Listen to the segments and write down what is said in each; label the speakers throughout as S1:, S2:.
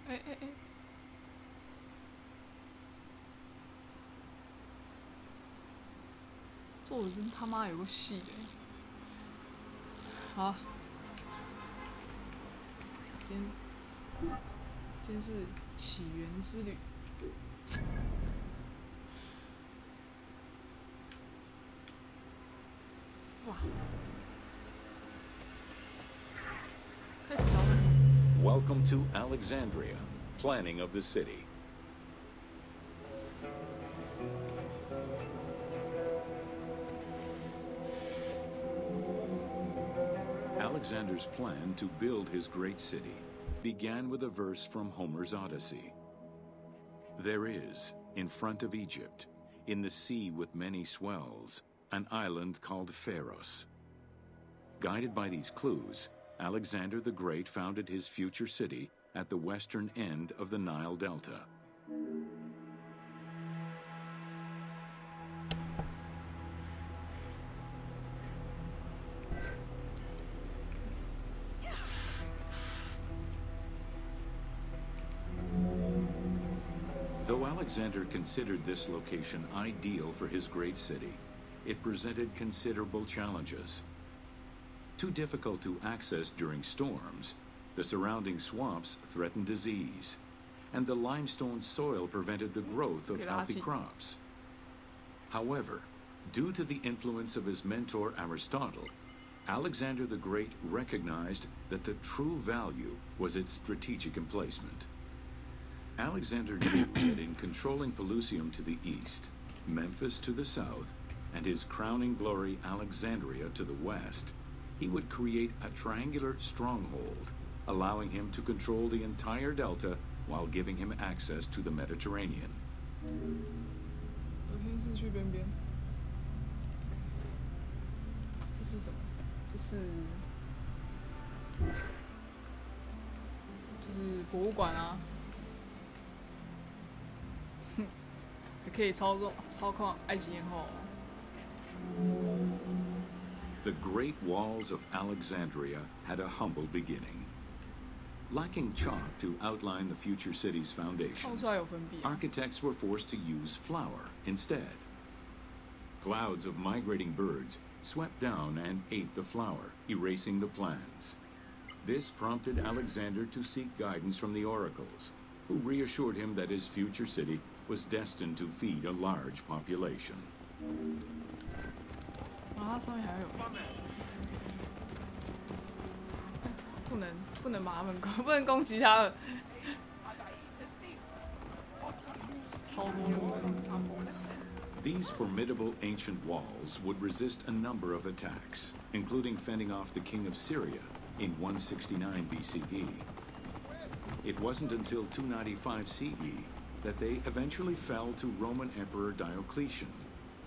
S1: 哎，做的真他妈有个戏的。好，今天是起源之旅。哇，开始导览。
S2: Welcome to Alexandria. Planning of the city. Alexander's plan to build his great city began with a verse from Homer's Odyssey. There is, in front of Egypt, in the sea with many swells, an island called Pharos. Guided by these clues, Alexander the Great founded his future city at the western end of the Nile Delta. Though Alexander considered this location ideal for his great city, it presented considerable challenges. Too difficult to access during storms, the surrounding swamps threatened disease, and the limestone soil prevented the growth of healthy crops. However, due to the influence of his mentor Aristotle, Alexander the Great recognized that the true value was its strategic emplacement. Alexander knew that in controlling Pelusium to the east, Memphis to the south, and his crowning glory Alexandria to the west, he would create a triangular stronghold, allowing him to control the entire delta while giving him access to the Mediterranean.
S1: 昨天是去边边，这是什么？这是就是博物馆啊，哼，还可以操控埃及艳后。
S2: The Great Walls of Alexandria had a humble beginning. Lacking chalk to outline the future city's foundations, architects were forced to use flour instead. Clouds of migrating birds swept down and ate the flour, erasing the plans. This prompted Alexander to seek guidance from the oracles, who reassured him that his future city was destined to feed a large population.
S1: 啊，它上面还有，不能把他们不能攻击他们，超多人。
S2: These formidable ancient walls would resist a number of attacks, including fending off the king of Syria in 169 BCE. It wasn't until 295 CE that they eventually fell to Roman Emperor Diocletian,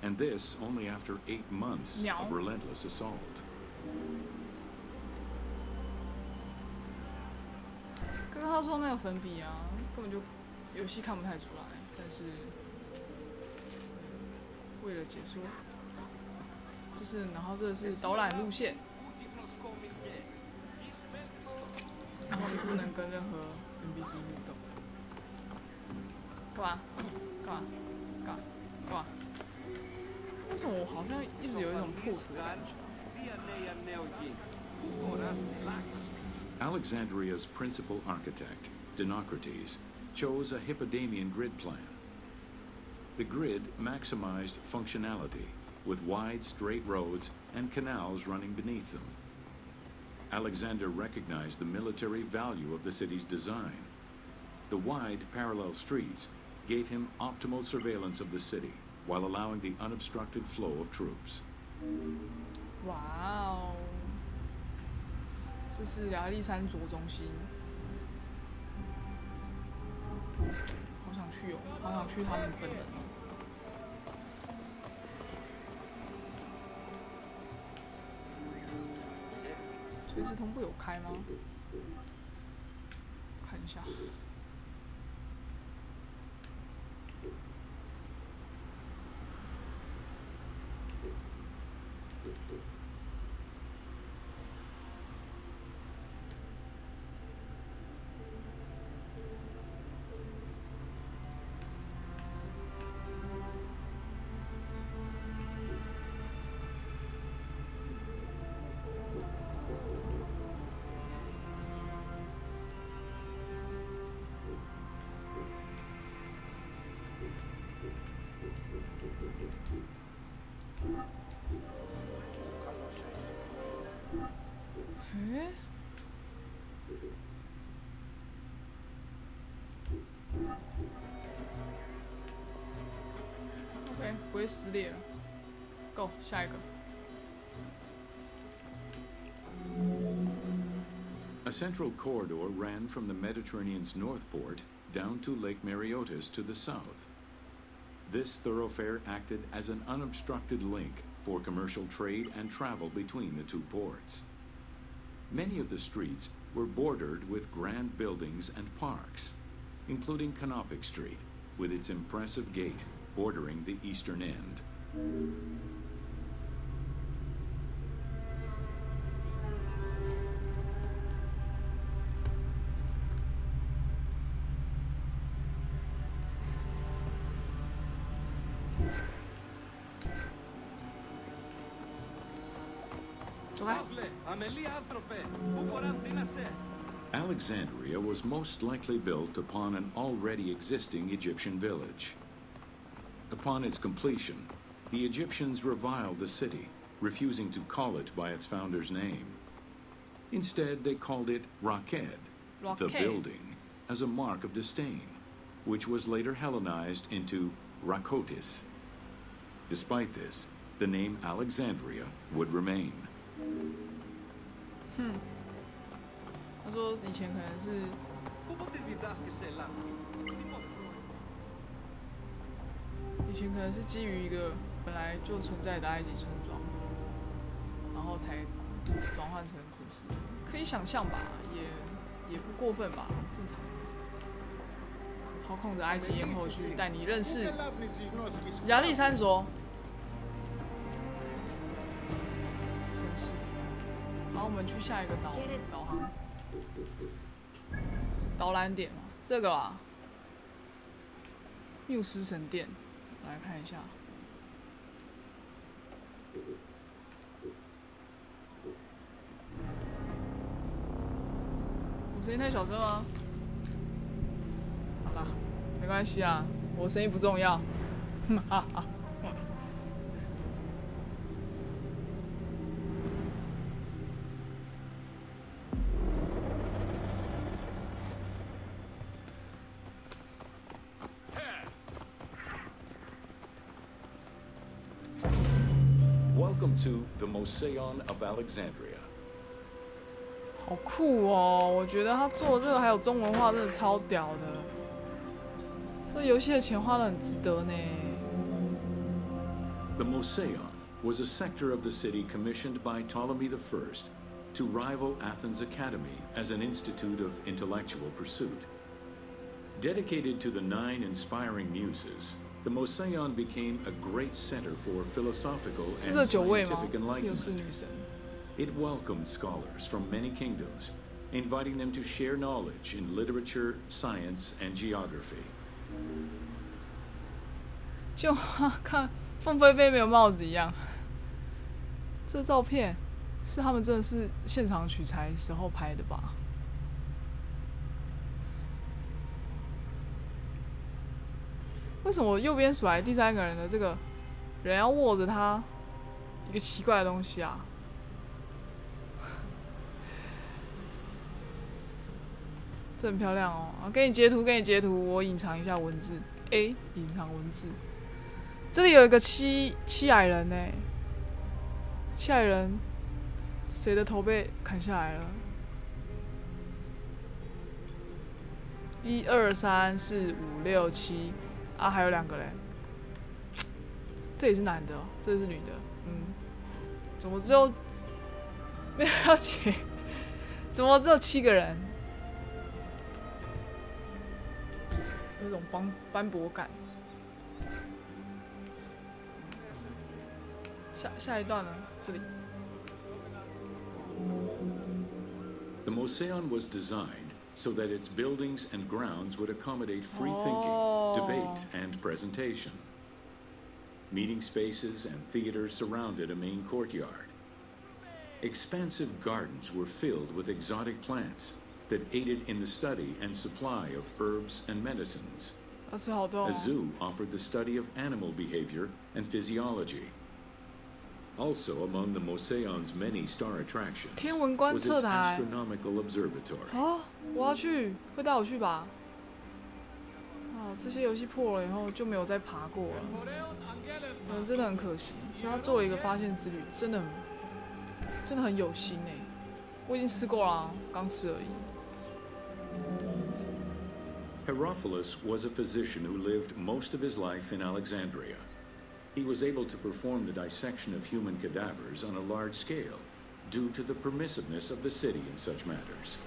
S2: and this only after 8 months of relentless assault.
S1: 刚刚他说那个粉笔啊，根本就游戏看不太出来，但是为了解说，就是然后这是导览路线，然后你不能跟任何 NPC 互动。干嘛？干嘛？干嘛？干嘛？为什么我好像一直有一种破图的感觉
S2: ？Alexandria's principal architect, Dinocrates, chose a Hippodamian grid plan. The grid maximized functionality, with wide straight roads and canals running beneath them. Alexander recognized the military value of the city's design. The wide parallel streets gave him optimal surveillance of the city, while allowing the unobstructed flow of troops.
S1: Wow. 这是亚历山卓中心，好想去哦，好想去他们本人哦。垂直同步有开吗？看一下。会撕裂了。Go 下一个。
S2: A central corridor ran from the Mediterranean's north port down to Lake Mareotis to the south. This thoroughfare acted as an unobstructed link for commercial trade and travel between the two ports. Many of the streets were bordered with grand buildings and parks, including Canopic Street, with its impressive gate bordering the eastern end. Alexandria was most likely built upon an already existing Egyptian village. Upon its completion, the Egyptians reviled the city, refusing to call it by its founder's name. Instead, they called it Raked, the building, as a mark of disdain, which was later Hellenized into Rakotis. Despite this, the name Alexandria would remain.
S1: 他说以前可能是基于一个本来就存在的埃及村庄，然后才转换成城市，可以想象吧，也不过分吧，正常的。操控着埃及艳后去带你认识亚历山卓城市。然后我们去下一个导航导览点嘛，这个啊，缪斯神殿，来看一下。我声音太小声吗？好啦，没关系啊，我声音不重要。哈哈。
S2: Welcome to the Moseion of Alexandria.
S1: 好酷哦！我觉得他做这个还有中文化，真的超屌的。这游戏的钱花得很值得呢。
S2: The Moseion was a sector of the city commissioned by Ptolemy I to rival Athens Academy as an institute of intellectual pursuit. Dedicated to the 9 inspiring muses, the Moseion became a great center for philosophical and scientific enlightenment. It welcomed scholars from many kingdoms, inviting them to share knowledge in literature, science, and geography.
S1: 就看凤飞飞没有帽子一样，这照片是他们真的是现场取材时候拍的吧？为什么右边数来第3个人的这个人要握着他一个奇怪的东西啊？这很漂亮哦！给你截图，我隐藏一下文字。A 隐藏文字。这里有一个七矮人呢，七矮人，谁的头被砍下来了？1、2、3、4、5、6、7。啊，还有2个嘞，这也是男的哦，这是女的，怎么只有没有要解？怎么只有7个人？有一种斑驳感。下一段呢？这里。
S2: The Moseion was designed so that its buildings and grounds would accommodate free thinking, debate, and presentation. Meeting spaces and theaters surrounded a main courtyard. Expansive gardens were filled with exotic plants that aided in the study and supply of herbs and medicines. A zoo offered the study of animal behavior and physiology. Also among the Moseion's many star attractions was its astronomical observatory.
S1: 哦，我要去，会带我去吧？啊，这些游戏破了以后就没有再爬过了，真的很可惜。所以他做了一个发现之旅，真的很有心哎。我已经吃过了，刚吃而已。
S2: Herophilus was a physician who lived most of his life in Alexandria. He was able to perform the dissection of human cadavers on a large scale due to the permissiveness of the city in such matters.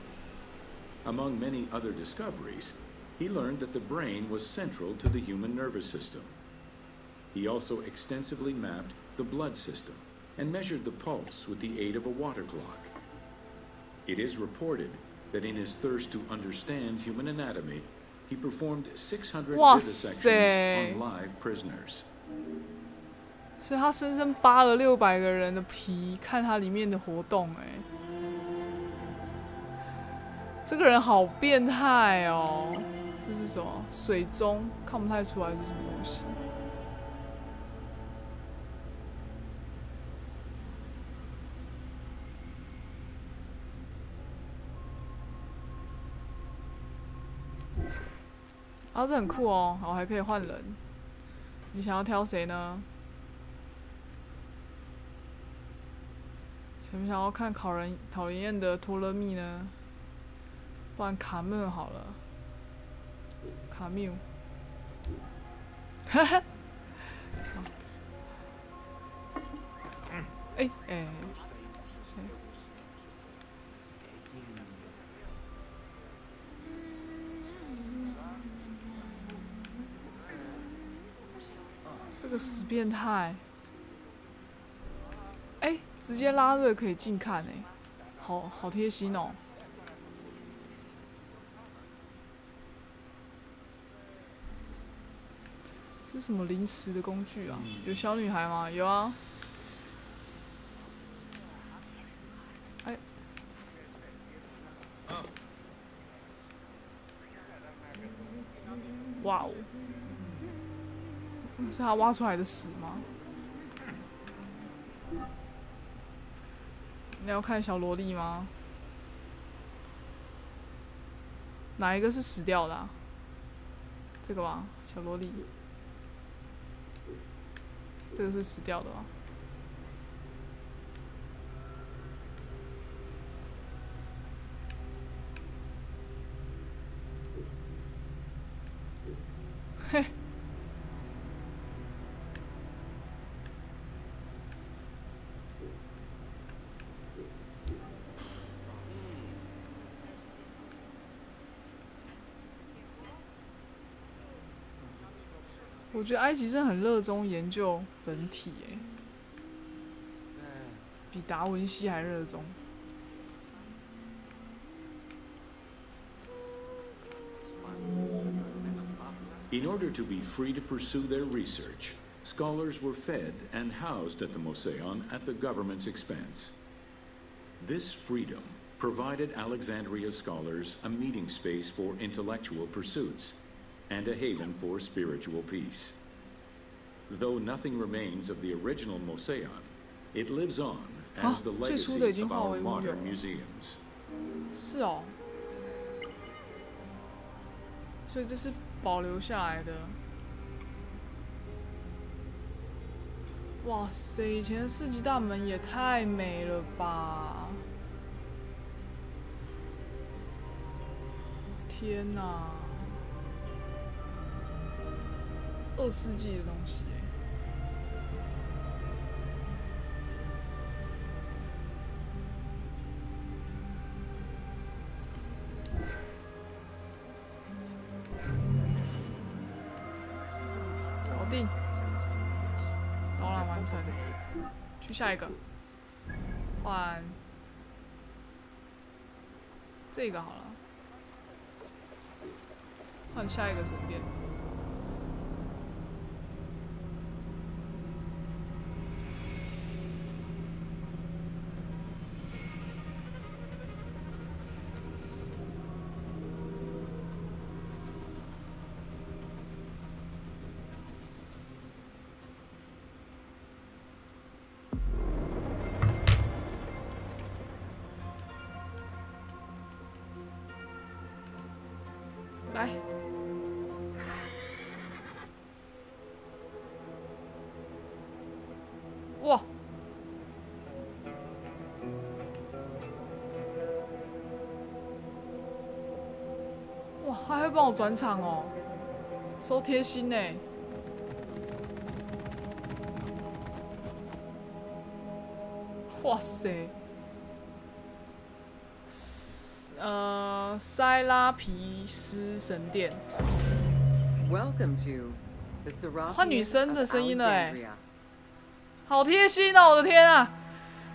S2: Among many other discoveries, he learned that the brain was central to the human nervous system. He also extensively mapped the blood system and measured the pulse with the aid of a water clock. It is reported that in his thirst to understand human anatomy, he performed 600 vivisections on live prisoners.
S1: 所以他生生扒了600个人的皮，看他里面的活动，哎，这个人好变态哦！这是什么？水钟，看不太出来是什么东西。啊，这很酷哦！好，还可以换人。你想要挑谁呢？想不想要看讨人厌的托勒密呢？不然卡缪好了。卡缪。哈哈。哎哎。这个死变态！哎，直接拉着可以近看哎，好贴心哦。这是什么凌迟的工具啊？有小女孩吗？有啊。哎。哇哦！是他挖出来的屎吗？你要看小萝莉吗？哪一个是死掉的啊？这个吧，小萝莉。这个是死掉的吧？嘿。我觉得埃及真的很热衷研究人体，哎，比达文西还热衷。
S2: In order to be free to pursue their research, scholars were fed and housed at the Mouseion at the government's expense. This freedom provided Alexandria scholars a meeting space for intellectual pursuits and a haven for spiritual peace. Though nothing remains of the original Mouseion, it lives on as the legacy of our modern museums.
S1: 是哦，所以这是保留下来的。哇塞，以前的世纪大门也太美了吧！天哪！2世纪的东西耶。搞定，导览完成，去下一个，换这个好了，换下一个神殿。来，哇！哇，他还会帮我转场哦，收贴心呢。哇塞！塞拉皮斯神殿。换女生的声音了哎，好贴心哦！我的天啊，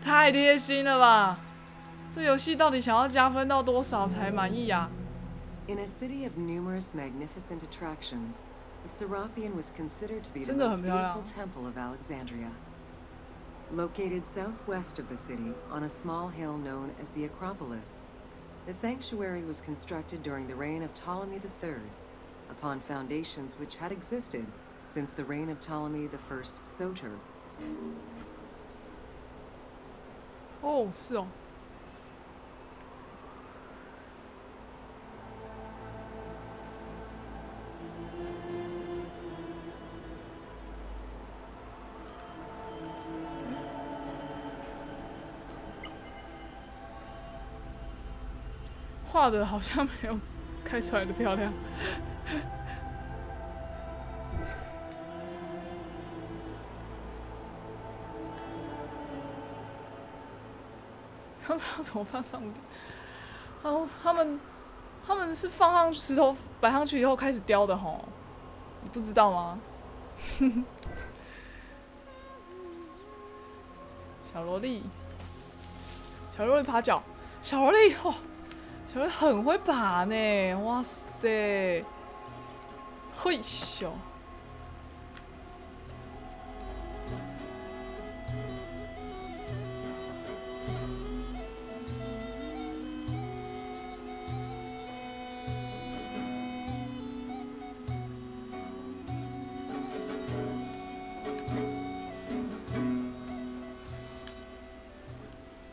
S1: 太贴心了吧！这游戏到底想要加分到多少才满意啊？
S3: In a city of numerous magnificent attractions, the Serapeum was considered to be the
S1: 真的很
S3: most
S1: 漂亮。
S3: beautiful temple of Alexandria. Located southwest of the city on a small hill known as the Acropolis, the sanctuary was constructed during the reign of Ptolemy III, upon foundations which had existed since the reign of Ptolemy I Soter.
S1: 哦，是哦。画的好像没有开出来的漂亮。不知道怎么放上去。然后他们是放上石头摆上去以后开始雕的吼，你不知道吗？小萝莉，小萝莉爬脚，小萝莉哦，小萝莉很会爬呢，哇塞，嘿咻。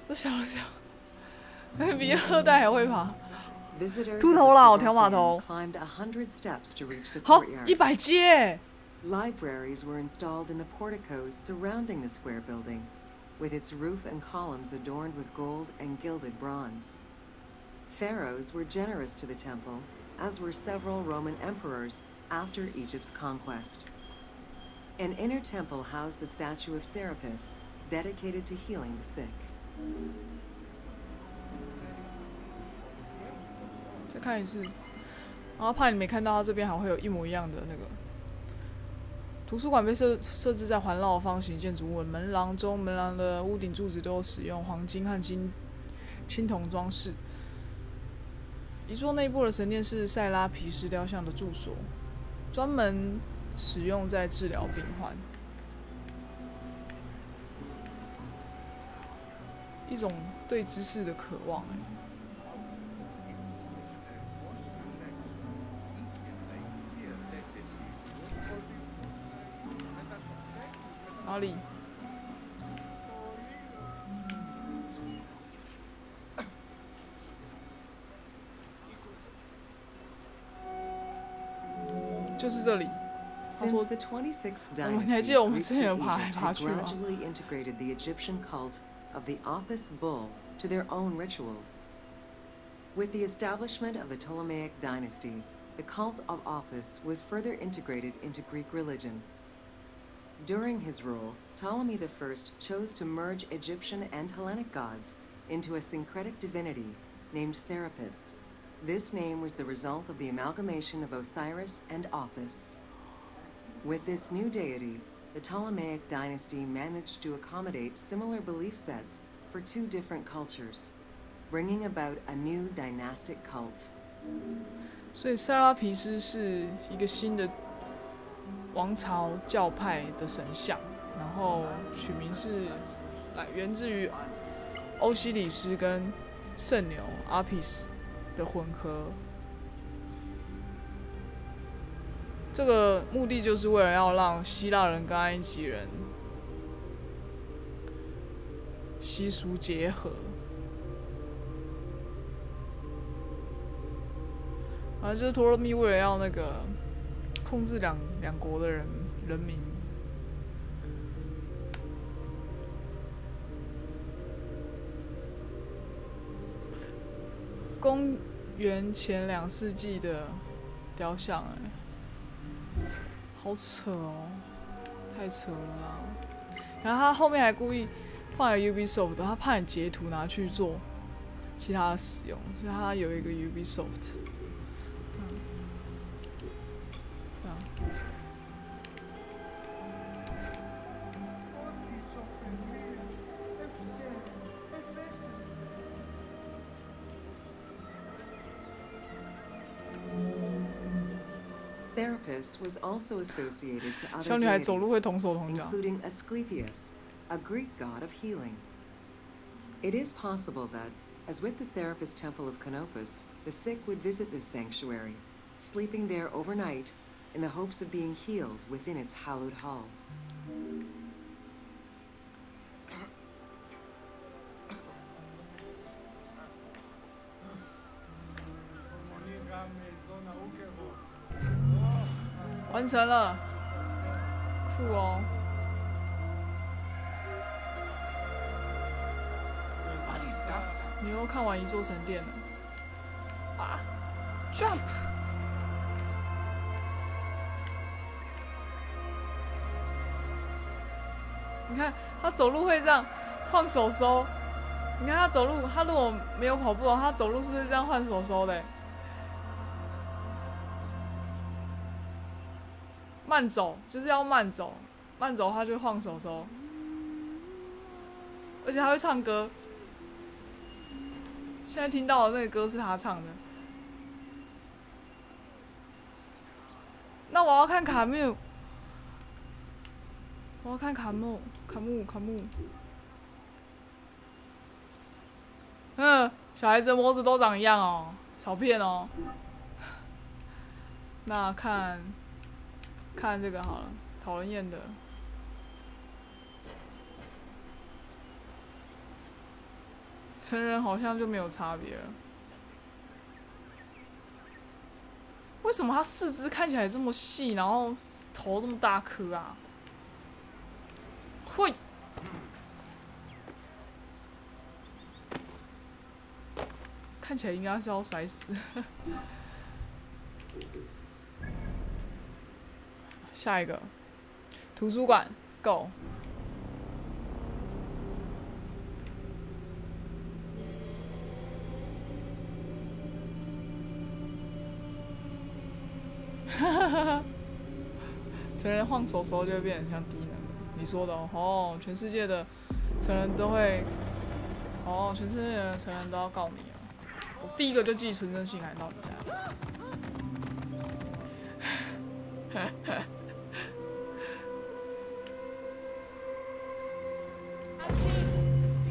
S1: 这小萝莉比二代还会爬。秃头佬，条码头。好，100阶。
S3: Libraries were installed in the porticos surrounding the square building, with its roof and columns adorned with gold and gilded bronze. Pharaohs were generous to the temple, as were several Roman emperors after Egypt's conquest. An inner temple housed the statue of Serapis, dedicated to healing the sick.
S1: 再看一次，然后怕你没看到，它这边还会有一模一样的那个。图书馆被设置在环绕方形建筑物门廊中，门廊的屋顶柱子都有使用黄金和青铜装饰。一座内部的神殿是塞拉皮斯雕像的住所，专门使用在治疗病患。一种对知识的渴望。哪里？就是这里。他说：“你还记得我们之前有爬来爬去吗？”
S3: of the Apis bull to their own rituals. With the establishment of the Ptolemaic dynasty, the cult of Apis was further integrated into Greek religion. During his rule, Ptolemy I chose to merge Egyptian and Hellenic gods into a syncretic divinity named Serapis. This name was the result of the amalgamation of Osiris and Apis. With this new deity, the Ptolemaic dynasty managed to accommodate similar belief sets for two different cultures, bringing about a new dynastic cult.
S1: 所以塞拉皮斯是一个新的王朝教派的神像，然后取名是源自于欧西里斯跟圣牛阿皮斯的混合。这个目的就是为了要让希腊人跟埃及人习俗结合，反正就是托勒密为了要那个控制两国的人民。公元前2世纪的雕像哎，好扯哦，太扯了啦！然后他后面还故意放了 Ubisoft， 他怕你截图拿去做其他的使用，所以他有一个 Ubisoft。Serapis
S3: was also associated to other
S1: 小女孩走路会
S3: deities,
S1: 同手同脚。
S3: including Asclepius, a Greek god of healing. It is possible that, as with the Serapis temple of Canopus, the sick would visit this sanctuary, sleeping there overnight in the hopes of being healed within its hallowed halls.
S4: Monica Maison Auquero.
S1: 完成了，酷哦！你又看完一座神殿了。啊 ，jump！ 你看他走路会这样晃手收，你看他走路，他如果没有跑步，他走路是不是这样换手收的？慢走就是要慢走，慢走他就晃手手，而且他会唱歌。现在听到的那个歌是他唱的。那我要看卡缪，我要看卡穆。小孩子的脖子都长一样哦，少骗哦。那看这个好了，讨人厌的。成人好像就没有差别了。为什么他四肢看起来这么细，然后头这么大颗啊？会。看起来应该是要摔死。下一个，图书馆 ，Go。成人晃手手就会变得像低能。你说的哦，哦，全世界的成人都会，哦，全世界的成人都要告你哦。我第一个就寄存真信函到你家。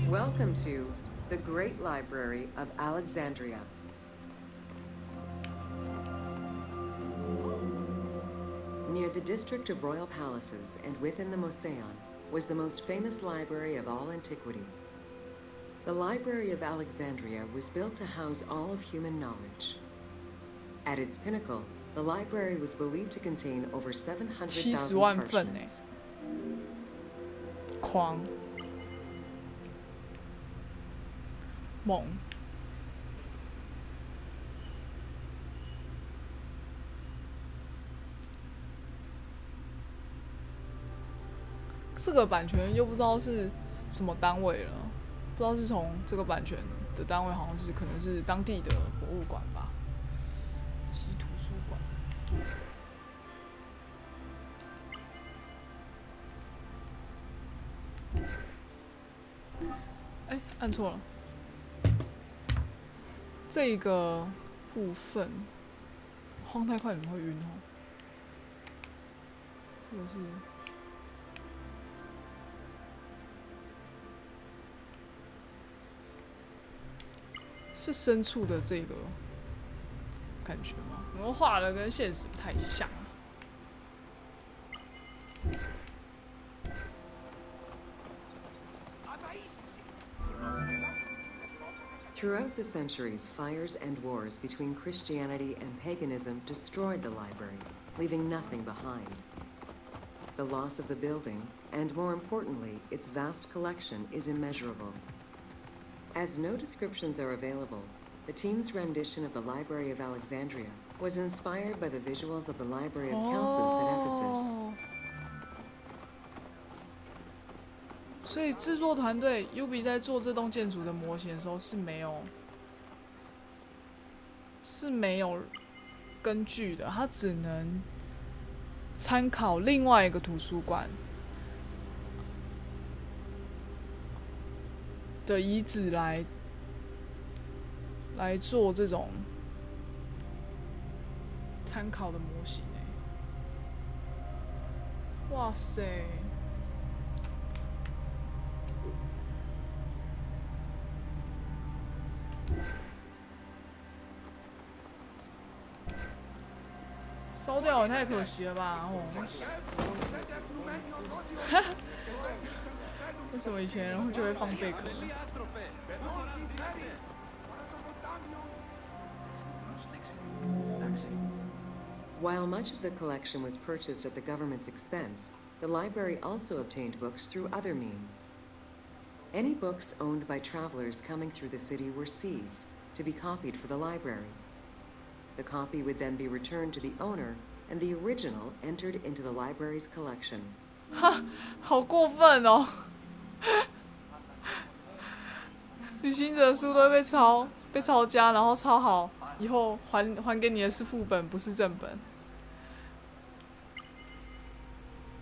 S3: Welcome to the Great Library of Alexandria. Near the district of royal palaces and within the Moseon was the most famous library of all antiquity. The Library of Alexandria was built to house all of human knowledge. At its pinnacle, the library was believed to contain over 700,000 parchments.
S1: 狂，猛。这个版权又不知道是什么单位了，不知道是从这个版权的单位，好像是可能是当地的博物馆吧，及图书馆。哎，按错了。这个部分晃太快，你们会晕哦。这个是。是深处的这个感觉吗？我画的跟现实不太像啊。
S3: Throughout the centuries, fires and wars between Christianity and paganism destroyed the library, leaving nothing behind. The loss of the building, and more importantly, its vast collection, is immeasurable. As no descriptions are available, The team's rendition of the Library of Alexandria was inspired by the visuals of the Library of Chalcis at Ephesus.
S1: 所以制作团队 UB 在做这栋建筑的模型的时候是没有根据的，它只能参考另外一个图书馆的遗址来做这种参考的模型哇塞！烧掉也太可惜了吧！哦，为什么以前人就会放贝壳？
S3: While much of the collection was purchased at the government's expense, the library also obtained books through other means. Any books owned by travelers coming through the city were seized to be copied for the library. The copy would then be returned to the owner, and the original entered into the library's collection.
S1: 哈，好过分哦！旅行者的书都会被抄家，然后抄好以后还给你的是副本，不是正本。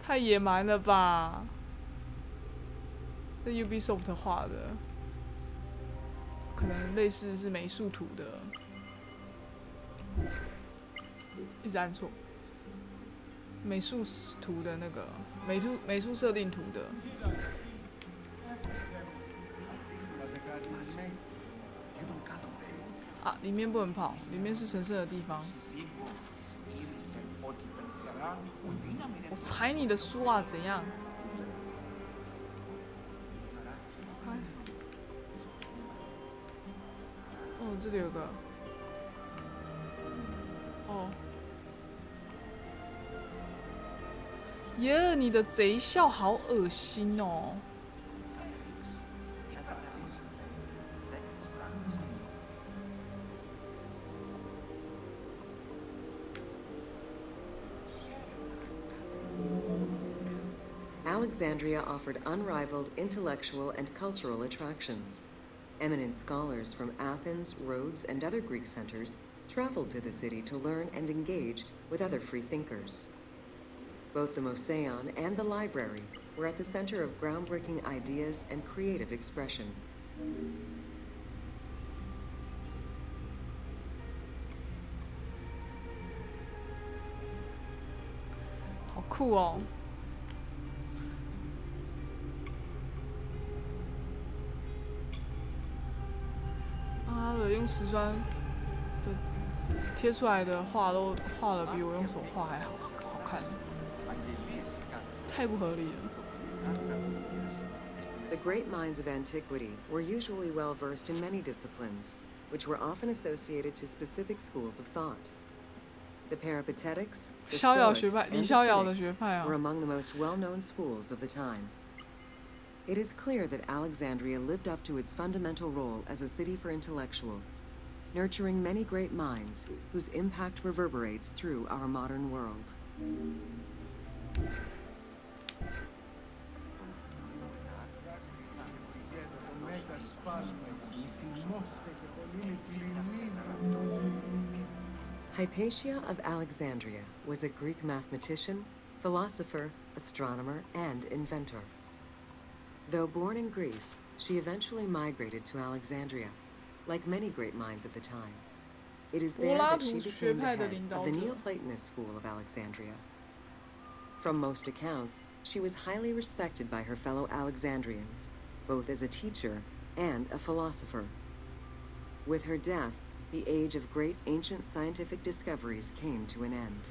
S1: 太野蛮了吧！这 Ubisoft 画的，可能类似是美术图的，一直按错。美术图的那个美术设定图的。啊，里面不能跑，里面是神圣的地方。我踩你的书啊，怎样？哦，这里有个。哦。耶，你的贼笑好恶心哦！
S3: Alexandria offered unrivaled intellectual and cultural attractions. Eminent scholars from Athens, Rhodes, and other Greek centers traveled to the city to learn and engage with other free thinkers. Both the Mosaeon and the library were at the center of groundbreaking ideas and creative expression.
S1: 好酷哦！啊，用瓷砖的贴出来的画都画了比我用手画还好看，太不合理了。
S3: The great minds of antiquity were usually well versed in many disciplines, which were often associated to specific schools of thought. The Peripatetics, the Stoics, and the Cynics were among the most well-known schools of the time. It is clear that Alexandria lived up to its fundamental role as a city for intellectuals, nurturing many great minds whose impact reverberates through our modern world. Hypatia of Alexandria was a Greek mathematician, philosopher, astronomer, and inventor. Though born in Greece, she eventually migrated to Alexandria, like many great minds of the time. It is there that she became the head of the Neoplatonist school of Alexandria. From most accounts, she was highly respected by her fellow Alexandrians, both as a teacher and a philosopher. With her death, the age of great ancient scientific discoveries came to an end.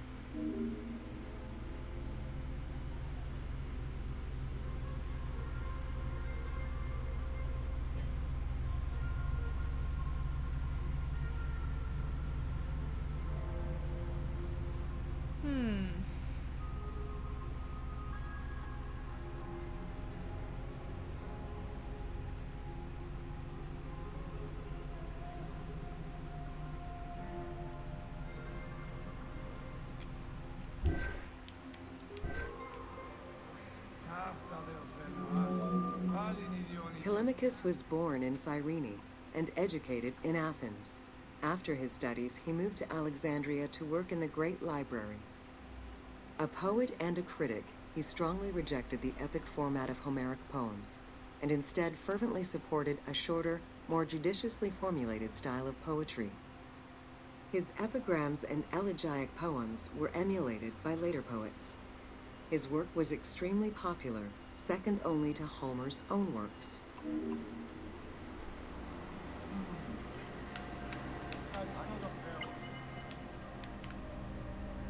S3: Callimachus was born in Cyrene and educated in Athens. After his studies, he moved to Alexandria to work in the Great Library. A poet and a critic, he strongly rejected the epic format of Homeric poems, and instead fervently supported a shorter, more judiciously formulated style of poetry. His epigrams and elegiac poems were emulated by later poets. His work was extremely popular, second only to Homer's own works.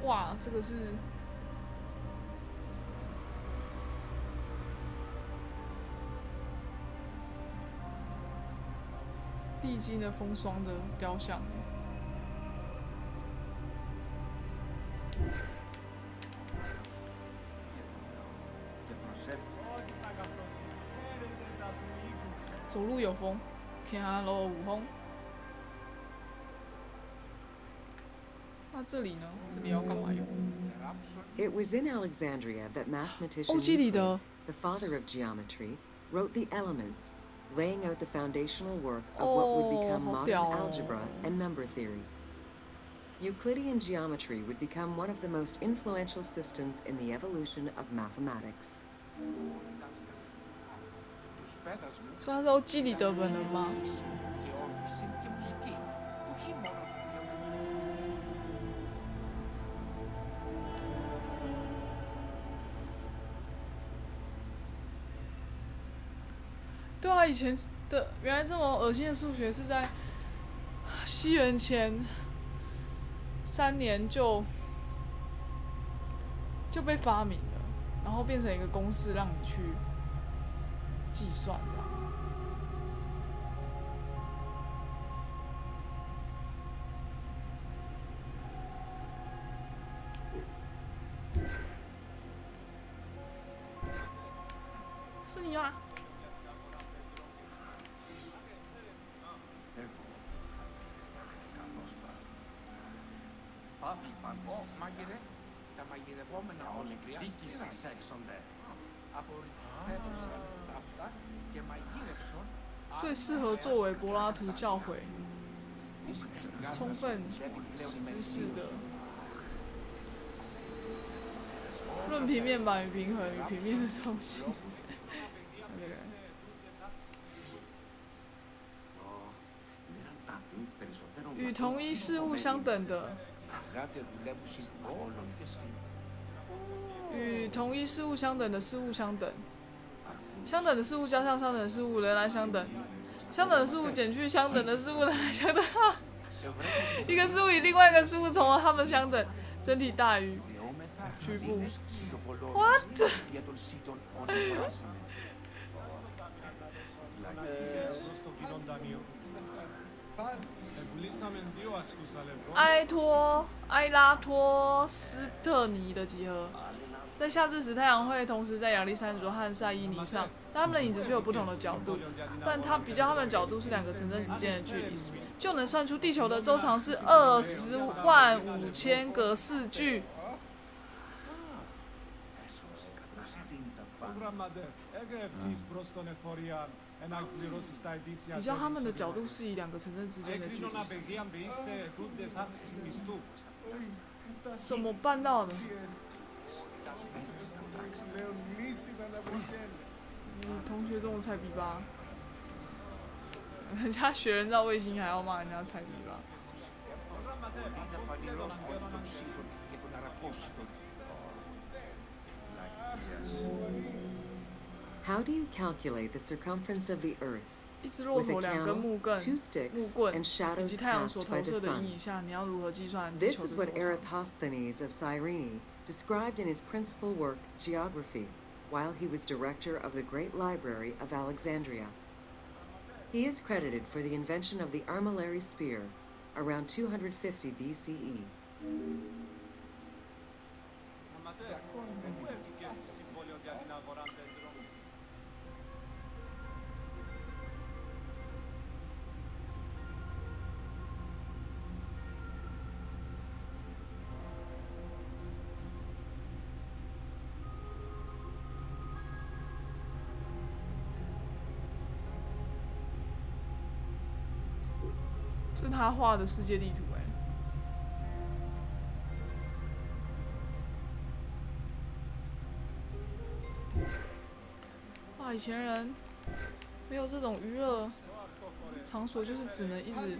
S1: 哇，这个是历经了风霜的雕像。走路有风，行路有风。那这里呢？这里要干嘛用？
S3: It was in Alexandria that mathematician
S1: 基里
S3: Euclid,
S1: 德
S3: the father of geometry, wrote the Elements, laying out the foundational work of what would become
S1: 好
S3: modern
S1: 屌哦
S3: algebra and number theory. Euclidean geometry would become one of the most influential systems in the evolution of mathematics.
S1: 所以他是欧几里得本人吗？对啊，以前的原来这么恶心的数学是在西元前3年就被发明了，然后变成一个公式让你去计算这样。是你吗？
S5: Μάγειρε, τα μαγειρευόμενα όσπρια εισέξονται. Απορριθέτωσαν τα αυτά και μαγείρευσαν.
S1: 最适合作为柏拉图教诲充分知识的论平面板与平衡与平面的东西。与同一事物相等的。 与同一事物相等的事物相等，相等的事物加上相等的事物仍然相等，相等的事物减去相等的事物仍然相等。一个事物与另外一个事物从而它们相等，整体大于局部。What？ 埃拉托斯特尼的集合，在夏至时，太阳会同时在亚历山卓和塞伊尼上，但它们的影子却有不同的角度。但它比较它们的角度是两个城镇之间的距离时，就能算出地球的周长是205000个视距。比较他们的角度是以两个城镇之间的距离。怎么办到的？同学这么菜逼吧？人家学人造卫星还要骂人家菜逼吧？
S3: How do you calculate the circumference of the Earth?
S1: 一只骆驼、2根木棍、
S3: two sticks,
S1: 木棍
S3: and
S1: 以
S3: shadows
S1: 及太阳所
S3: cast
S1: 投
S3: by the
S1: 射的
S3: sun.
S1: 阴影下，你要如何计算地
S3: This
S1: 球
S3: is
S1: 的
S3: what
S1: 周长？
S3: Eratosthenes of Cyrene described in his principal work, Geography, while he was director of the Great Library of Alexandria. He is credited for the invention of the armillary spear around 250 BCE.
S1: 这是他画的世界地图哎。哇，以前人没有这种娱乐场所，就是只能一直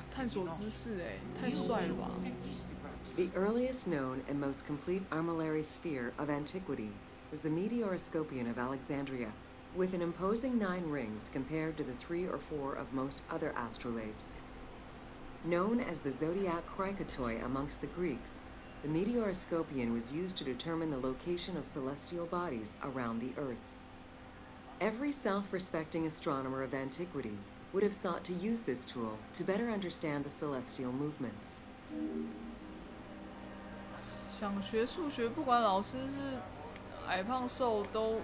S1: 探索知识哎，太帅了吧！
S3: The earliest known and most complete armillary sphere of antiquity was the Meteoroscopion of Alexandria, with an imposing 9 rings compared to the 3 or 4 of most other astrolabes. Known as the zodiac krikatoi amongst the Greeks, the Meteoroscopion was used to determine the location of celestial bodies around the Earth. Every self-respecting astronomer of antiquity would have sought to use this tool to better understand the celestial movements.
S1: 想学数学，不管老师是矮胖瘦，都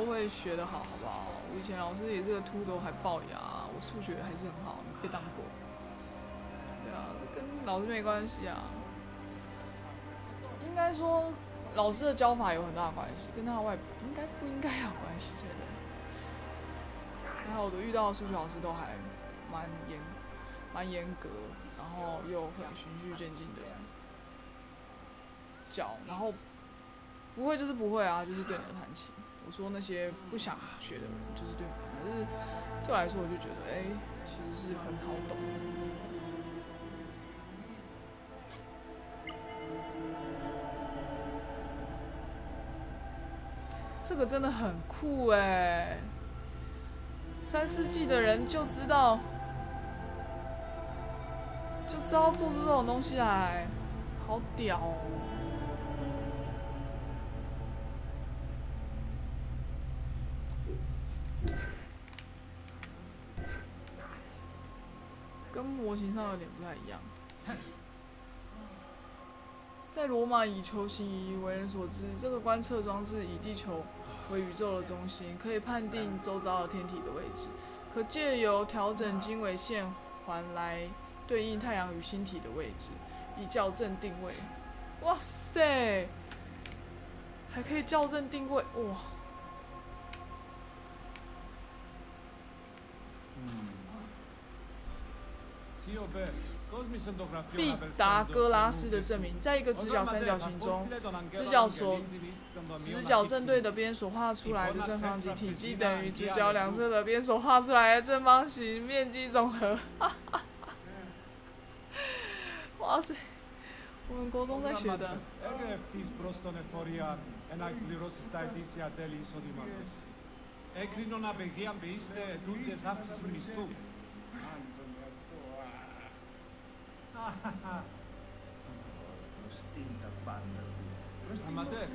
S1: 会学得好，好不好？我以前老师也是个秃头还龅牙，我数学还是很好，被当过。对啊，这跟老师没关系啊。应该说，老师的教法有很大的关系，跟他的外表不应该有关系才对。还好我遇到的数学老师都还蛮严格，然后又很循序渐进的教，然后不会就是不会啊，就是对你的弹琴。我说那些不想学的人，就是对你的弹琴，可是对我来说，我就觉得，其实是很好懂。这个真的很酷哎！3世纪的人就知道做出这种东西来，好屌哦！跟模型上有点不太一样。在罗马以球形仪为人所知，这个观测装置以地球为宇宙的中心，可以判定周遭的天体的位置，可借由调整经纬线环来对应太阳与星体的位置，以校正定位。哇塞，还可以校正定位，哇！毕达哥拉斯的证明，在一个直角三角形中，直角正对的边所画出来的正方形体积等于直角两侧的边所画出来的正方形面积总和。哇塞，我们国中在学的。
S4: Άμα τε,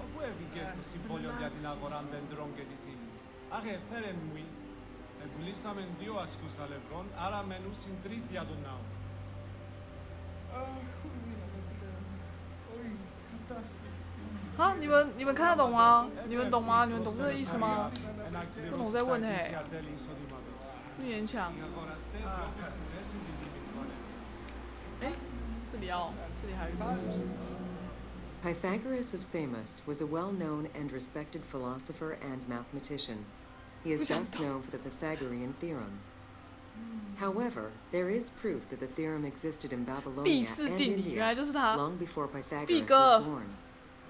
S4: όπου έφυγες το συμβόλαιο για την αγορά μπεντρών και της ύλης. Άχε, φέρε μου, πουλήσαμε 2 ασκούς αλευρών, άρα μενούσιν 3 για τον ναό.
S1: 啊，你们看得懂吗？你们懂吗？你们懂这个意思吗？不懂再问嘿。不勉强。这里还有一个是不是？
S3: Pythagoras of Samos was a well-known and respected philosopher and mathematician. He is best known for the Pythagorean theorem. However, there is proof that the theorem existed in Babylonia and India long before Pythagoras was born,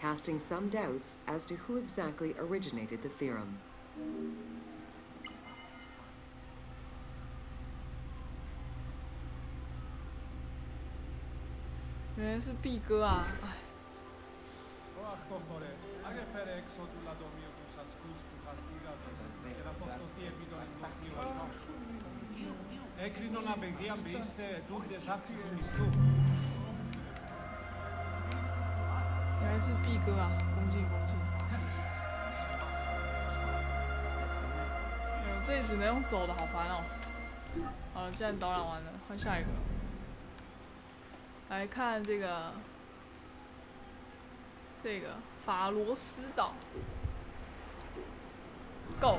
S3: casting some doubts as to who exactly originated the theorem.
S1: 原来是毕哥啊！哎。
S4: Άχε φέρε έξω του λατομείου τους ασκούς του χαρτίγατος και να φορτωθεί επί των εμποσίων. Έκρινον απεργίαν ποιήστε ετούντες αύξηση μισθού.
S1: 原来是毕哥啊！恭敬恭敬。这里只能用走的，好烦哦。好了，既然导览完了，换下一个。来看这个。 这个法罗斯岛 ，Go。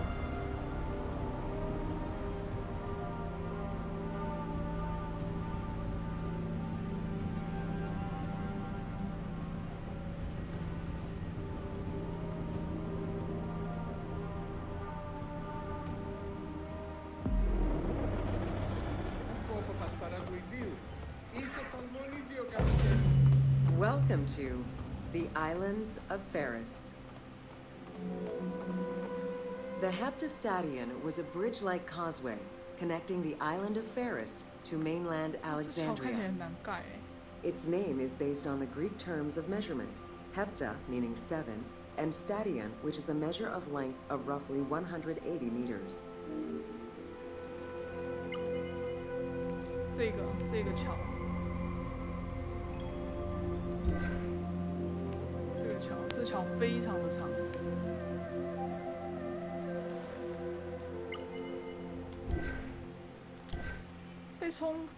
S3: them to the islands of Pharos. The Heptastadion was a bridge-like causeway connecting the island of Pharos to mainland
S1: 这桥看起来
S3: Alexandria.
S1: 很难盖
S3: Its name is based on the Greek terms of measurement, hepta meaning 7, and stadion, which is a measure of length of roughly 180 meters.
S1: 这个桥，这桥非常的长。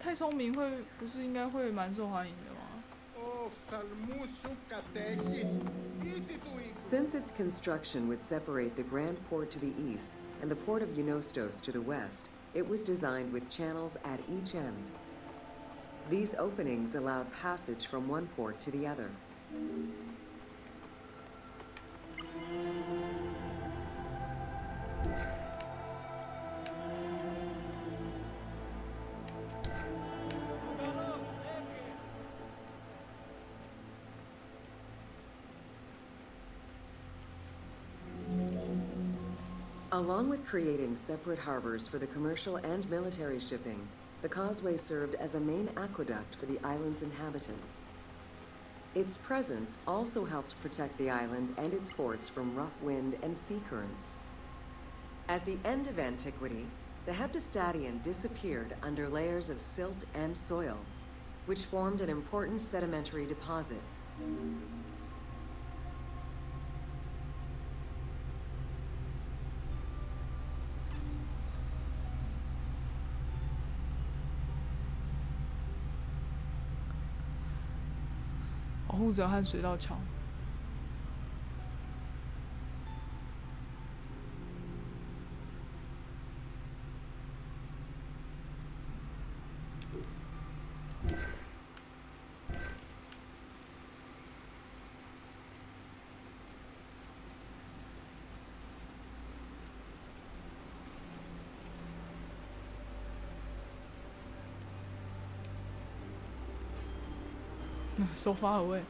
S1: 太聪明不是应该会蛮受欢迎的吗？
S3: Since its construction would separate the Grand Port to the east and the port of Eunostos to the west, it was designed with channels at each end. These openings allowed passage from one port to the other. Along with creating separate harbors for the commercial and military shipping, the causeway served as a main aqueduct for the island's inhabitants. Its presence also helped protect the island and its ports from rough wind and sea currents. At the end of antiquity, the Heptastadion disappeared under layers of silt and soil, which formed an important sedimentary deposit.
S1: "保护者和水道桥。So far away.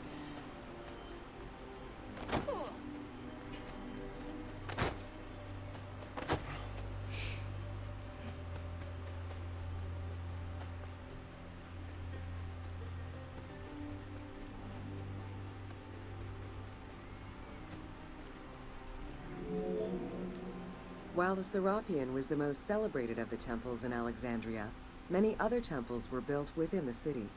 S3: While the Serapeum was the most celebrated of the temples in Alexandria, many other temples were built within the city.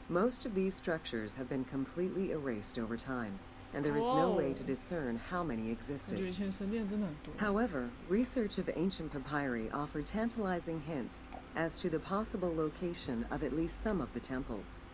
S3: Most of these structures have been completely erased over time, and there is no way to discern how many
S1: 我觉得
S3: existed.
S1: 以前神殿真的很多。
S3: However, research of ancient papyri offered tantalizing hints as to the possible location of at least some of the temples.
S1: "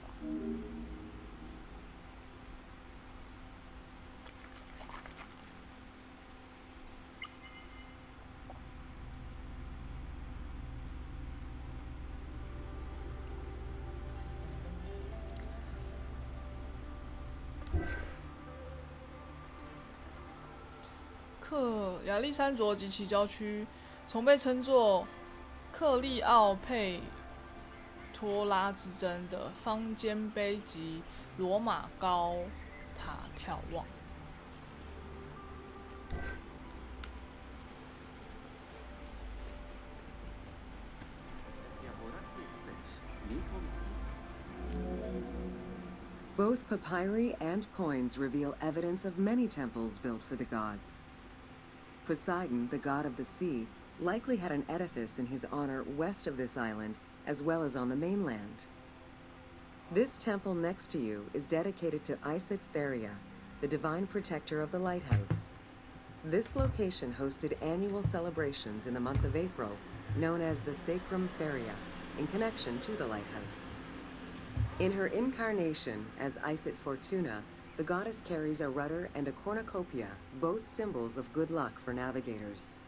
S1: 克亚历山卓及其郊区，从被称作克利奥佩托拉之争的方尖碑及罗马高塔眺望。
S3: Both papyri and coins reveal evidence of many temples built for the gods. Poseidon, the god of the sea, likely had an edifice in his honor west of this island, as well as on the mainland. This temple next to you is dedicated to Isis Feria, the divine protector of the lighthouse. This location hosted annual celebrations in the month of April, known as the Sacrum Feria, in connection to the lighthouse. In her incarnation as Isis Fortuna, the goddess carries a rudder and a cornucopia, both symbols of good luck for navigators.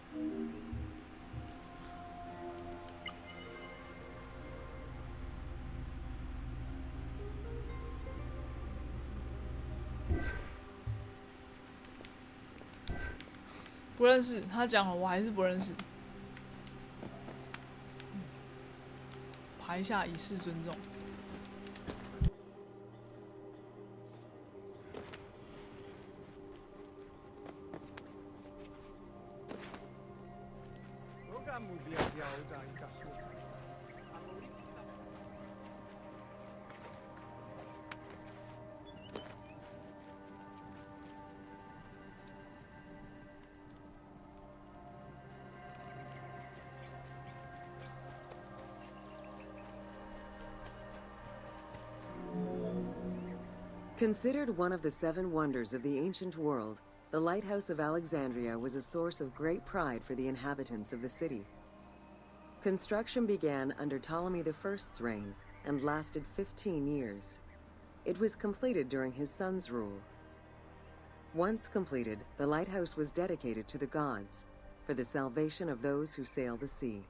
S1: 不认识，他讲了，我还是不认识。排一下以示尊重。
S4: Nunca μου διαδιαούντα οι κασούθες.
S3: Considered one of the 7 wonders of the ancient world, the Lighthouse of Alexandria was a source of great pride for the inhabitants of the city. Construction began under Ptolemy I's reign and lasted 15 years. It was completed during his son's rule. Once completed, the lighthouse was dedicated to the gods for the salvation of those who sail the sea.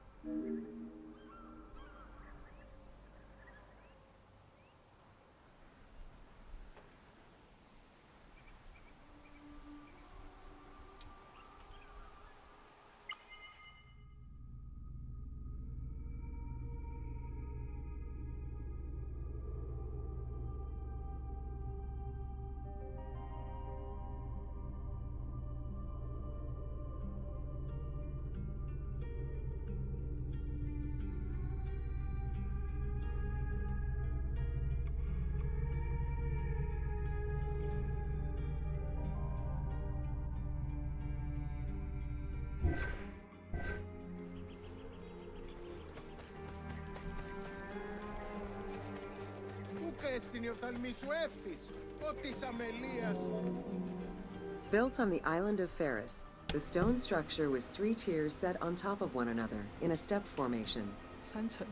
S3: Built on the island of Pharos, the stone structure was 3 tiers set on top of one another in a step formation.
S1: 3层.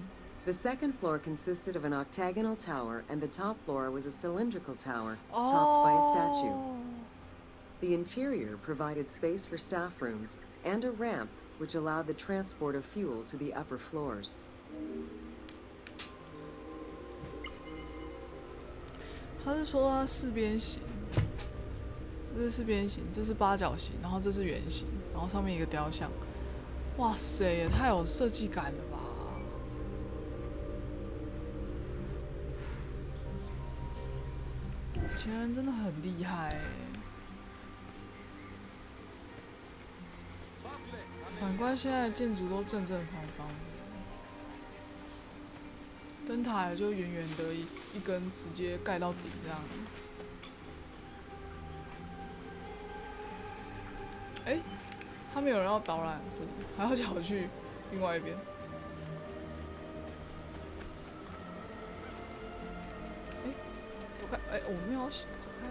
S3: The second floor consisted of an octagonal tower, and the top floor was a cylindrical tower topped by a statue. The interior provided space for staff rooms and a ramp which allowed the transport of fuel to the upper floors.
S1: 他是说它4边形，这是4边形，这是8角形，然后这是圆形，然后上面一个雕像。哇塞，也太有设计感了吧！以前人真的很厉害欸。反观现在的建筑都正正方方的。 灯塔也就圆圆的一根，直接盖到底这样。哎，他们有人要导览这里，还要叫我去另外一边。哎，走开！哎，我没有走开。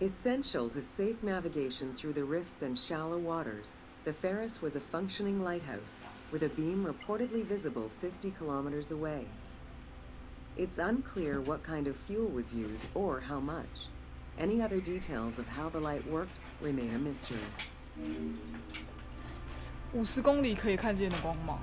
S3: Essential to safe navigation through the rifts and shallow waters, the Pharos was a functioning lighthouse, with a beam reportedly visible 50 kilometers away. It's unclear what kind of fuel was used or how much. Any other details of how the light worked remain a mystery.
S1: 50公里可以看见的光芒。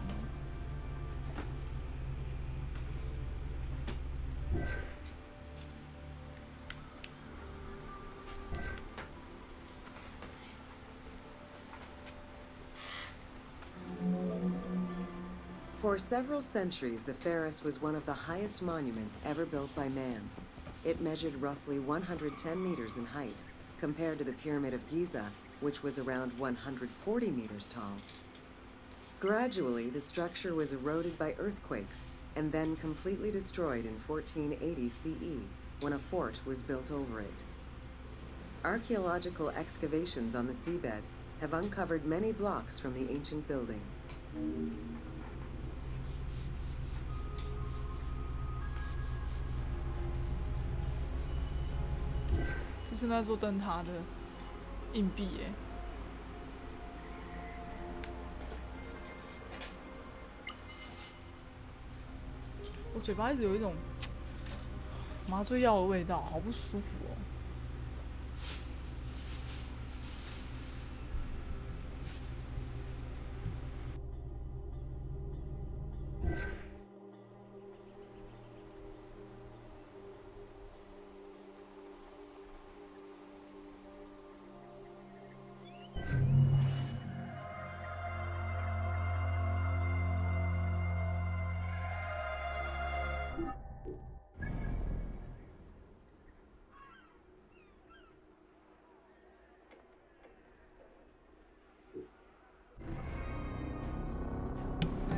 S3: For several centuries, the Pharos was one of the highest monuments ever built by man. It measured roughly 110 meters in height, compared to the Pyramid of Giza, which was around 140 meters tall. Gradually, the structure was eroded by earthquakes, and then completely destroyed in 1480 CE, when a fort was built over it. Archaeological excavations on the seabed have uncovered many blocks from the ancient building.
S1: 这是那座灯塔的硬币耶。我嘴巴一直有一种麻醉药的味道，好不舒服哦。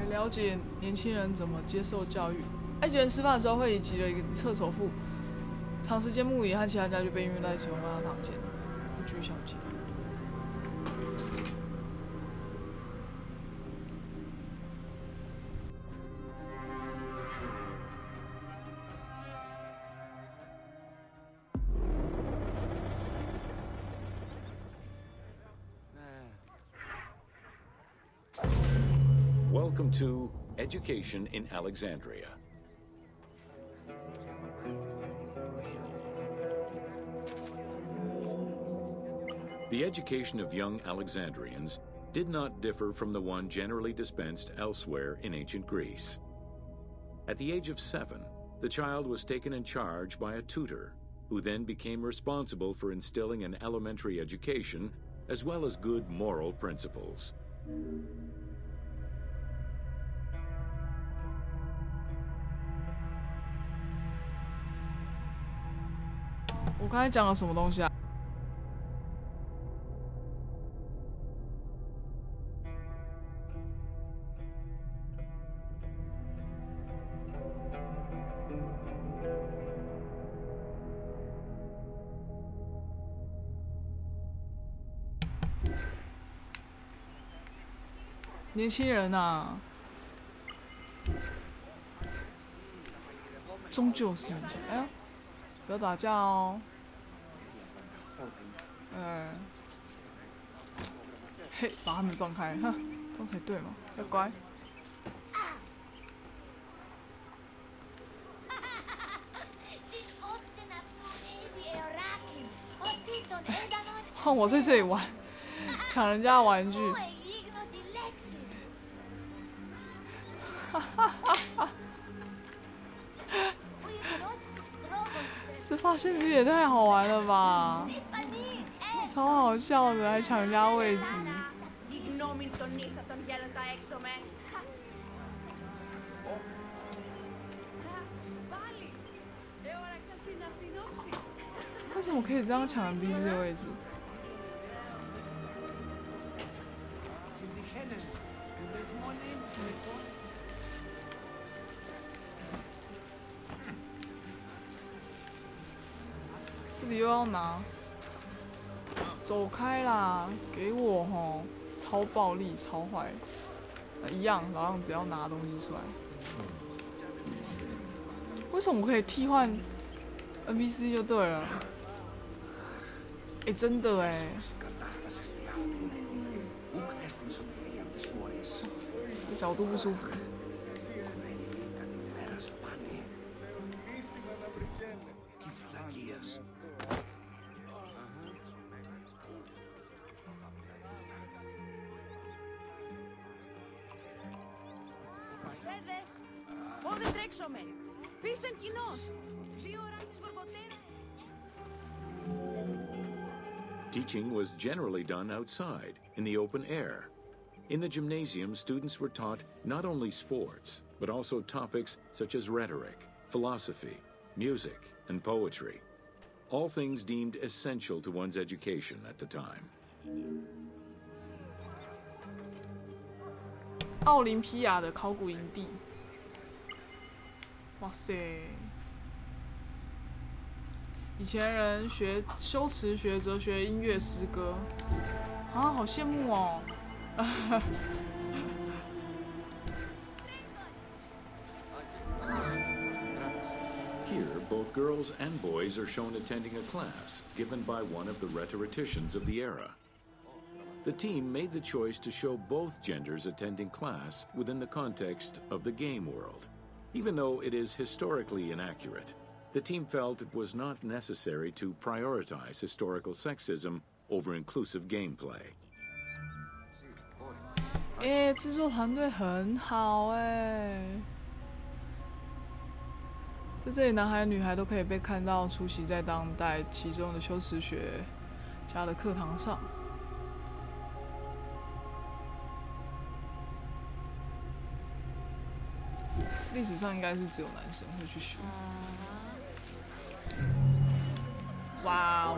S1: 来了解年轻人怎么接受教育。埃及人吃饭的时候会挤了一个侧首腹，长时间牧野和其他家具被运来使用他的房间，不拘小节。
S2: Welcome to Education in Alexandria. The education of young Alexandrians did not differ from the one generally dispensed elsewhere in ancient Greece. At the age of 7, the child was taken in charge by a tutor, who then became responsible for instilling an elementary education as well as good moral principles.
S1: 我刚才讲了什么东西啊？年轻人啊，终究是年轻人。哎呀，不要打架哦。嘿，把他们撞开，哼，这样才对嘛，要乖。换我在这里玩，抢人家的玩具。这发现之旅也太好玩了吧！超好笑的，还抢人家位置。为什么可以这样抢 NPC 的位置？这里又要拿，走开啦！给我吼，超暴力，超坏。一样，老样子要拿东西出来。为什么可以替换 NPC 就对了？哎，真的哎。这角度不舒服。
S2: Teaching was generally done outside, in the open air. In the gymnasium, students were taught not only sports, but also topics such as rhetoric, philosophy, music, and poetry, all things deemed essential to one's education at the time.
S1: 奥林匹亚的考古营地，哇塞！以前人学修辞学、哲学、音乐、诗歌，啊，好羡慕哦！Here,
S2: both girls and boys are shown attending a class given by one of the rhetoricians of the era. The team made the choice to show both genders attending class within the context of the game world. Even though it is historically inaccurate, the team felt it was not necessary to prioritize historical sexism over inclusive gameplay.
S1: 哎，制作团队很好哎，在这里，男孩女孩都可以被看到出席在当代其中的修辞学家的课堂上。历史上应该是只有男生会去学。哇哦！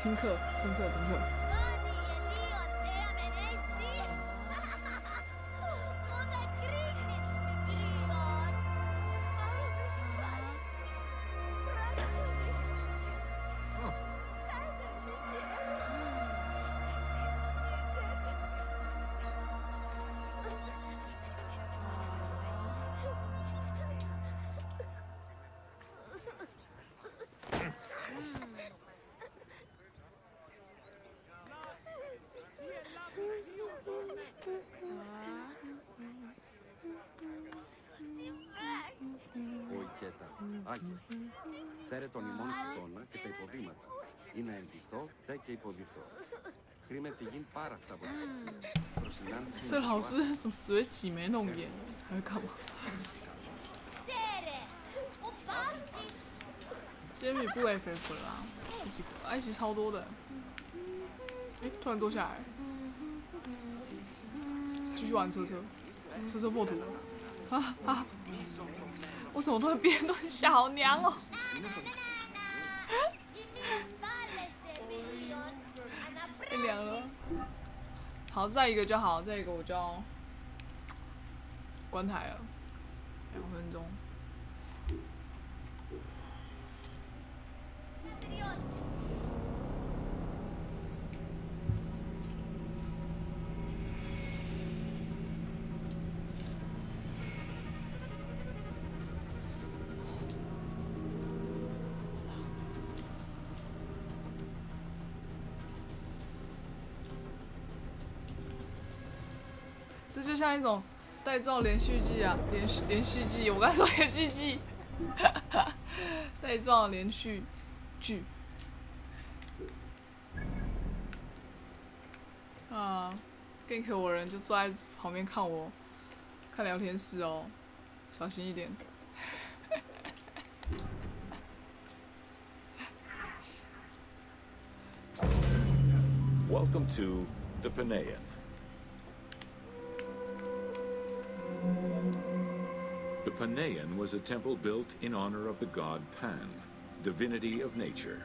S1: 听课，听课，听课。
S6: των ημών χτώνα και τα υποδήματα, ή να εντυθώ, δε και υποδηθώ. Χρήμε θυγήν πάρα αυτά από τις προσυνάντηση.
S1: 这老师怎么只会挤眉弄眼？还会干嘛？今天比不 FF 了啦，埃及超多的。哎，突然坐下来，继续玩车车破图。啊！为什么突然变蹲下？好娘哦！太凉了。好，再一个就好，再一个我就要关台了，2分钟。这就像一种带状连续剧啊，连续剧，我刚才说连续剧，带状连续剧啊 ，gank 我人就坐在旁边看我看聊天室哦，小心一点。
S2: Welcome to the pt1. The pt1 was a temple built in honor of the god Pan, divinity of nature.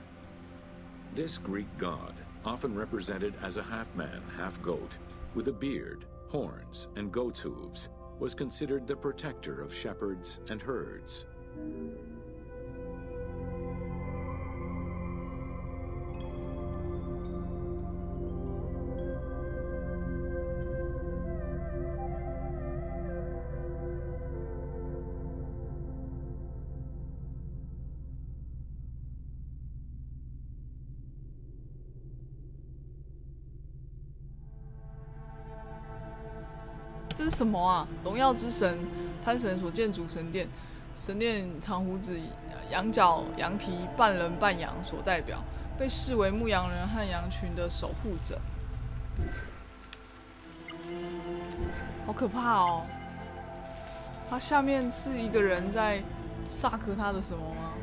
S2: This Greek god, often represented as a half-man, half-goat, with a beard, horns, and goat's hooves, was considered the protector of shepherds and herds.
S1: 这是什么啊？荣耀之神潘神所建筑神殿，神殿长胡子、羊角、羊蹄、半人半羊所代表，被视为牧羊人和羊群的守护者。好可怕哦！它下面是一个人在萨克他的什么吗？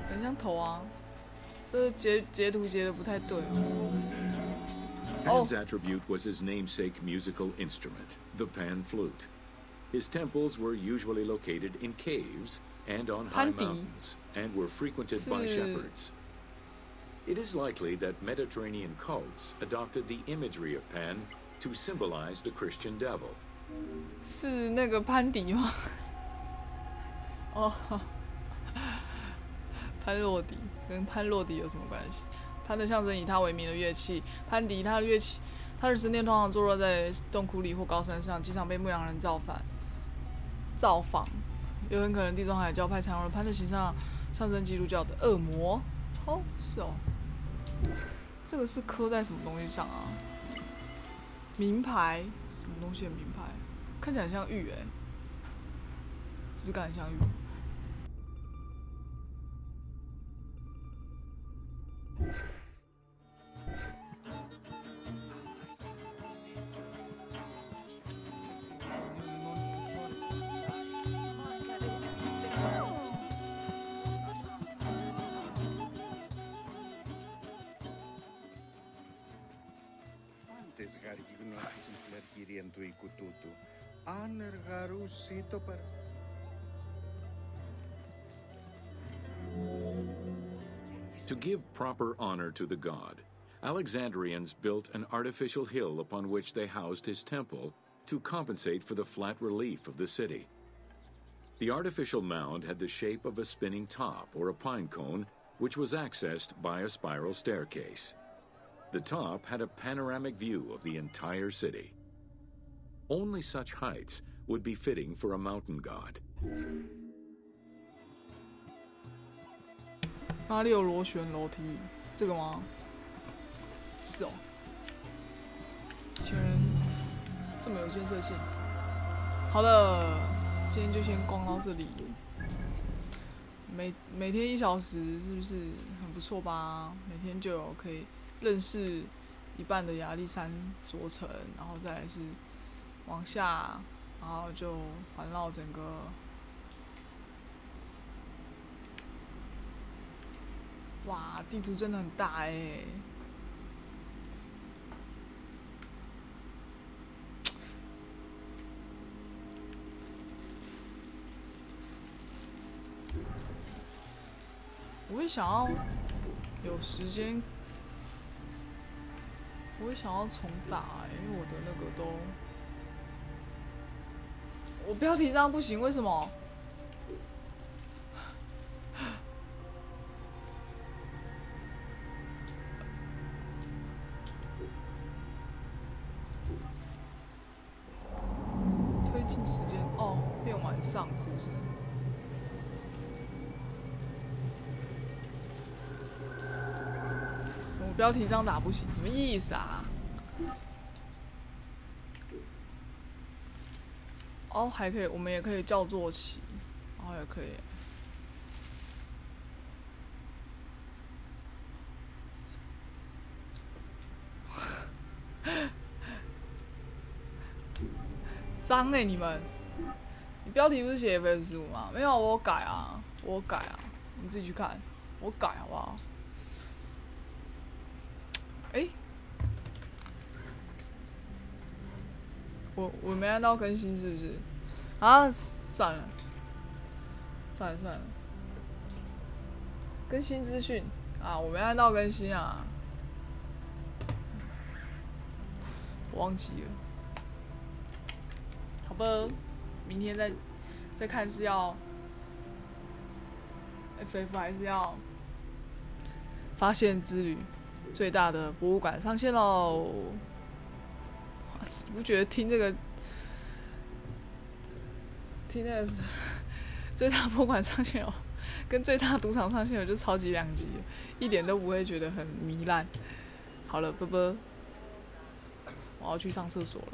S1: 很像头啊！这截图截的不太对哦。
S2: Pan's attribute was his namesake musical instrument, the pan flute. His temples were usually located in caves and on high mountains, and were frequented by shepherds. It is likely that Mediterranean cults adopted the imagery of Pan to symbolize the Christian devil.
S1: 是那个潘迪吗？哦，潘洛迪跟潘洛迪有什么关系？潘的象征以他为名的乐器，潘迪他的乐器，他的神殿通常坐落在洞窟里或高山上，经常被牧羊人造访，有很可能地中海教派采用了潘的形象，象征基督教的恶魔。哦，是哦，这个是刻在什么东西上啊？名牌，什么东西的名牌？看起来很像玉诶，质感很像玉。
S6: Γαργή γνώση φλερ κυρίαν του οίκου τούτου. Αν εργαρούσι το παρ...
S2: To give proper honor to the god, Alexandrians built an artificial hill upon which they housed his temple to compensate for the flat relief of the city. The artificial mound had the shape of a spinning top or a pine cone, which was accessed by a spiral staircase. The top had a panoramic view of the entire city. Only such heights would be fitting for a mountain god.
S1: 哪里有螺旋楼梯？这个吗？是哦。以前人这么有建设性。好了，今天就先逛到这里。每天1小时，是不是很不错吧？每天就有可以认识一半的亚历山卓城，然后再来是往下，然后就环绕整个。哇，地图真的很大欸。我会想要有时间，我会想要重打因为我的那个都，我标题这样不行，为什么？推进时间哦，变晚上是不是？我标题这样打不行，什么意思啊？哦，还可以，我们也可以叫坐骑，然后也可以。脏你们！你标题不是写 F15吗？没有，我改啊，我改啊，你自己去看，我改好不好？我没按到更新是不是？啊，算了，更新资讯啊，我没按到更新啊，我忘记了。好吧，明天再看是要 FF 还是要发现之旅最大的博物馆上线喽！你不觉得听那个最大博物馆上线哦，跟最大赌场上线，我就超级两极，一点都不会觉得很糜烂。好了，啵啵，我要去上厕所了。